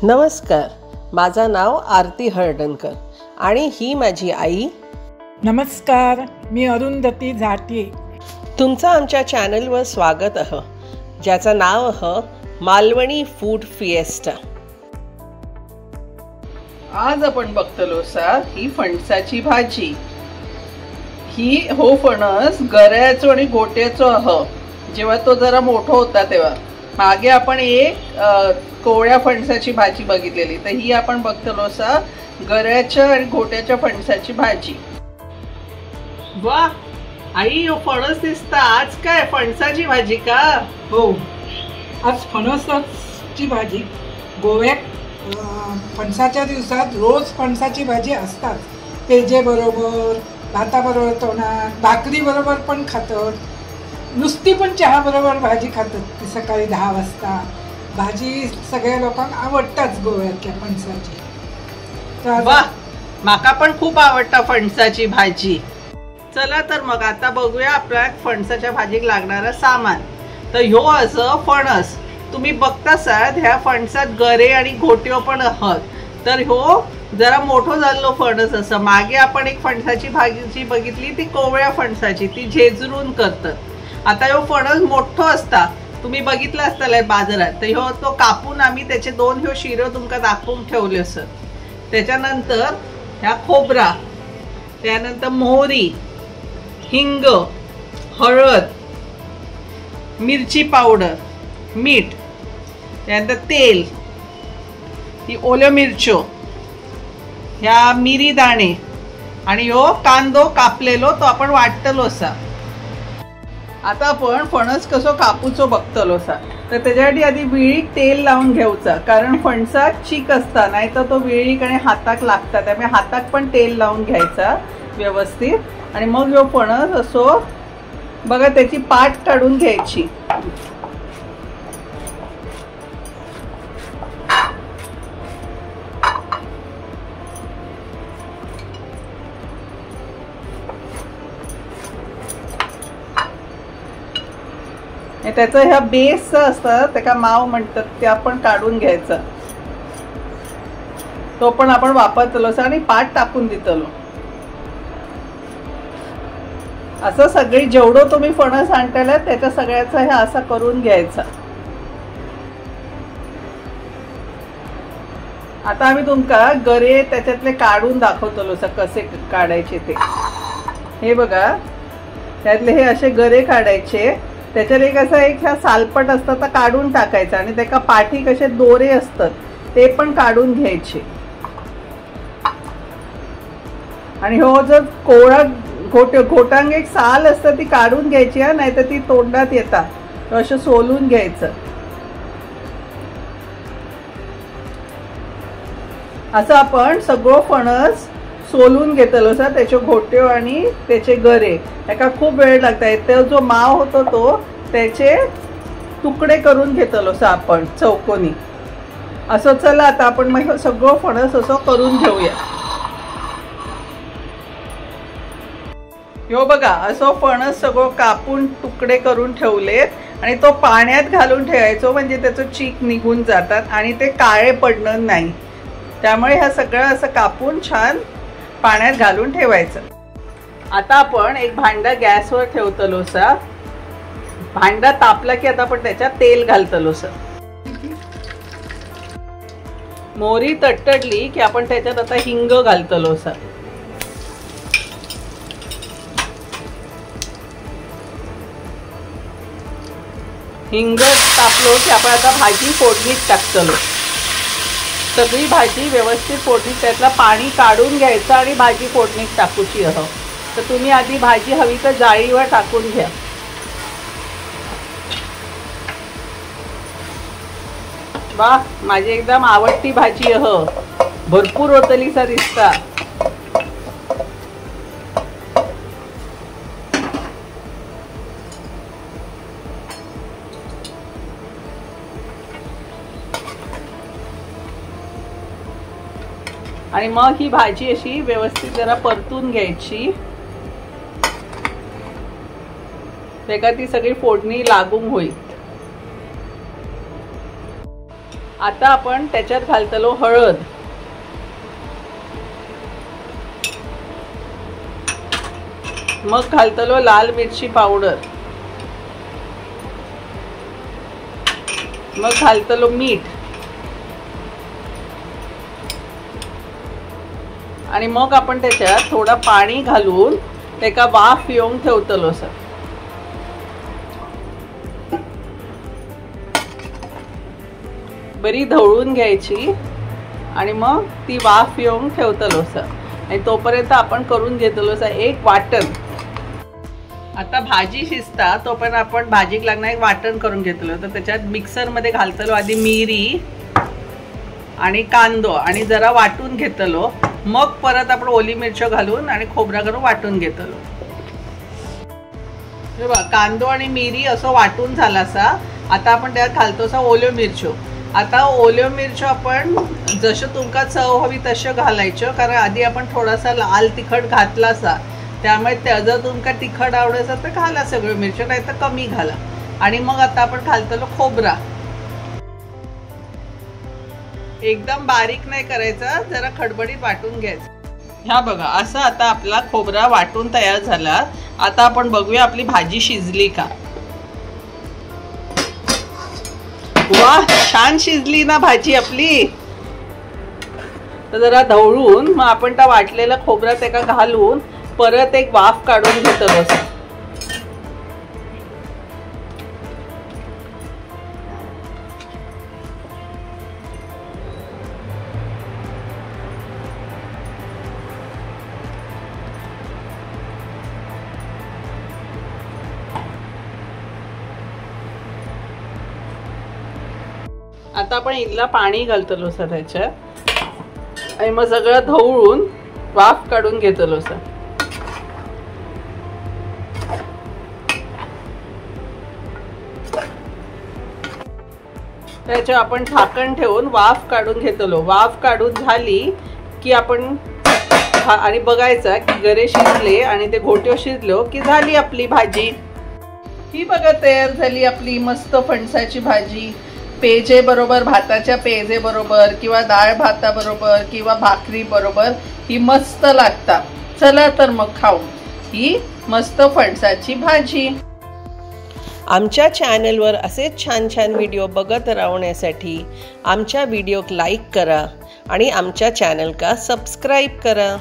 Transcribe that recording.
नमस्कार, माझं नाव आरती हळदणकर आणि ही माझी आई. नमस्कार, मी अरुंधती झाटे. तुमचं आमच्या चॅनलवर स्वागत आहे, ज्याचं नाव आहे मालवणी फूड फिएस्टा. आज आपण बघतलो सा ही फणसाची भाजी. ही हो फणस गऱ्याचो आणि गोट्याचो आहे. जेव्हा तो जरा मोठा होता तेव्हा मागे आपण एक कोवळ्या फणसाची भाजी बघितलेली, तर ही आपण बघतलो सा गऱ्याच्या आणि गोट्याच्या फणसाची भाजी. वा आई, हो फणस दिसता. आज काय फणसाची भाजी का? हो, आज फणसाची भाजी. गोव्यात फणसाच्या दिवसात रोज फणसाची भाजी असतात. पेजे बरोबर, भाताबरोबर तोंडात, भाकरी बरोबर पण खातात. नुसती पण चहा बरोबर भाजी खातात ती सकाळी 10 वाजता. भाजी सगळ्या लोकांना आवडताच गोव्यातल्या फणसाची. वा, माका पण खूप आवडता फणसाची भाजी. चला तर मग आता बघूया आपल्या फणसाच्या भाजीक लागणारं सामान. तर ह्यो असं फणस तुम्ही बघतासात, ह्या फणसात गरे आणि घोट्यो पण आहात. तर ह्यो जरा मोठं झालेलो फणस. असं मागे आपण एक फणसाची भाजी बघितली, ती कोवळ्या फणसाची, ती झेजरून करतात. आता ह्यो फणस मोठो असता, तुम्ही बघितलं असताल बाजारात. तर ह्यो तो कापून आम्ही त्याचे 2 ह्यो शिरो तुमका दाखवून ठेवले असत. त्याच्यानंतर ह्या खोबरा, त्यानंतर मोहरी, हिंग, हळद, मिरची पावडर, मीठ, त्यानंतर तेल, ही ओल्या मिरच्यो, ह्या मिरी दाणे आणि ह्यो कांदो कापलेलो तो आपण वाटतलो असा. आता आपण फणस कसो कापूचो बघतलो सा. तर त्याच्यासाठी आधी विळीक तेल लावून घेऊचा, कारण फणसात चीक असता, नाही तर तो विळीक आणि हाताक लागता. त्यामुळे हाताक पण तेल लावून घ्यायचा व्यवस्थित. आणि मग ह्यो फणस असो बघा, त्याची पाट काढून घ्यायची. त्याचं ह्या बेस असतं, त्याला माव म्हणतात, ते आपण काढून घ्यायचं. तो पण आपण वापरतलो आणि पाट टाकून देतलो. असं सगळी जेवढं तुम्ही फणस आणताला त्याच्या सगळ्याचा हे असं करून घ्यायचा. आता आम्ही तुमका गरे त्याच्यातले काढून दाखवतलो कसे काढायचे ते. हे बघा, त्यातले हे असे गरे काढायचे. त्याच्यात एक असं एक ह्या सालपट असतात, तर काढून टाकायचं. आणि त्याका पाठी कसे दोरे असतात ते पण काढून घ्यायचे. आणि हो जर कोवळा घोटांग एक साल असतं ती काढून घ्यायची, नाही तर ती तोंडात येतात, असं सोलून घ्यायचं. असं आपण सगळं फणस सोलून घेतलो सा, त्याचे घोट्यो आणि त्याचे गरे. त्याका खूप वेळ लागतात. तो जो माव होतो तो त्याचे तुकडे करून घेतलो सा आपण चौकोनी असं. चला आता आपण मग सगळं फणस असं करून घेऊया. ह्यो बघा, असं फणस सगळं कापून तुकडे करून ठेवलेत. आणि तो पाण्यात घालून ठेवायचो, म्हणजे त्याचं चीक निघून जातात आणि ते काळे पडणार नाही. त्यामुळे ह्या सगळं असं कापून छान पाण्यात घालून ठेवायचं. आता आपण एक भांडा गॅसवर ठेवतलो सा. भांडा तापला की आता आपण त्याच्यात तेल घालतलो सा. मोहरी तडतडली की आपण त्याच्यात आता हिंग घालतलो सा. हिंग तापलो की आपण आता भाजी फोडणीत टाकतलो. सगळी भाजी व्यवस्थित फोडणीत, त्यातलं पाणी काढून घ्यायचं आणि भाजी फोडणीत टाकूची आहे. तर तुम्ही आधी भाजी हवी तर जाळीवर टाकून घ्या. वा, माझी एकदम आवडती भाजी आहे. भरपूर होतलीसा दिसता. आणि मग ही भाजी अशी व्यवस्थित जरा परतून घ्यायची. त्याला ती सगळी फोडणी लागून होईल. आता आपण त्याच्यात घालतलो हळद, मग घालतलो लाल मिरची पावडर, मग घालतलो मीठ आणि मग आपण त्याच्यात थोडा पाणी घालून त्याका वाफ येऊन ठेवतलो सर. बरी ढवळून घ्यायची आणि मग ती वाफ येऊन ठेवतलो सर. आणि तोपर्यंत आपण करून घेतलो सर एक वाटण. आता भाजी शिजता तोपर्यंत आपण भाजीक लागणार एक वाटण करून घेतलो. तर त्याच्यात मिक्सरमध्ये घालतलो आधी मिरी आणि कांदो आणि जरा वाटून घेतलो. मग परत आपण ओली मिरची घालून आणि खोबरा घालून वाटून घेतलो. हे बघा कांदो आणि मिरी असं वाटून झाला असा. आता आपण त्यात घालतो असा ओल्यो मिरच्यो. आता ओल्यो मिरच्यो आपण जसं तुमका चव हवी तसं घालायचं, कारण आधी आपण थोडासा लाल तिखट घातला असा. त्यामुळे जर तुमका तिखट आवडायचं तर घाला सगळं मिरची, नाही तर कमी घाला. आणि मग आता आपण घालतलो खोबरा. एकदम बारीक नाही करायचा, जरा खडबडीत वाटून घ्यायचं. ह्या बघा असं आता आपला खोबरा वाटून तयार झाला. आता आपण बघूया आपली भाजी शिजली का. वा छान शिजली ना भाजी आपली. तर जरा ढवळून मग आपण त्या वाटलेला खोबरा त्याका घालून परत एक वाफ काढून घेतलो असं. आता आपण इथला पाणी घालतलो सर त्याच्यात आणि मग सगळं ढवळून वाफ काढून घेतलो सर. त्याच्या आपण झाकण ठेवून वाफ काढून घेतलो. वाफ काढून झाली की आपण आणि बघायचा की गरे शिजले आणि ते घोट्यो शिजलो की झाली आपली भाजी. ही बघा तयार झाली आपली मस्त फणसाची भाजी. पेजे बरोबर, भाताच्या पेजे बरोबर किंवा डाळ भाता बरोबर किंवा भाकरी बरोबर ही मस्त लागतात. चला तर मग खाऊ ही मस्त फणसाची भाजी. आमच्या चॅनलवर असेच छान छान व्हिडिओ बघत राहण्यासाठी आमच्या व्हिडिओक लाईक करा आणि आमच्या चॅनलका सबस्क्राईब करा.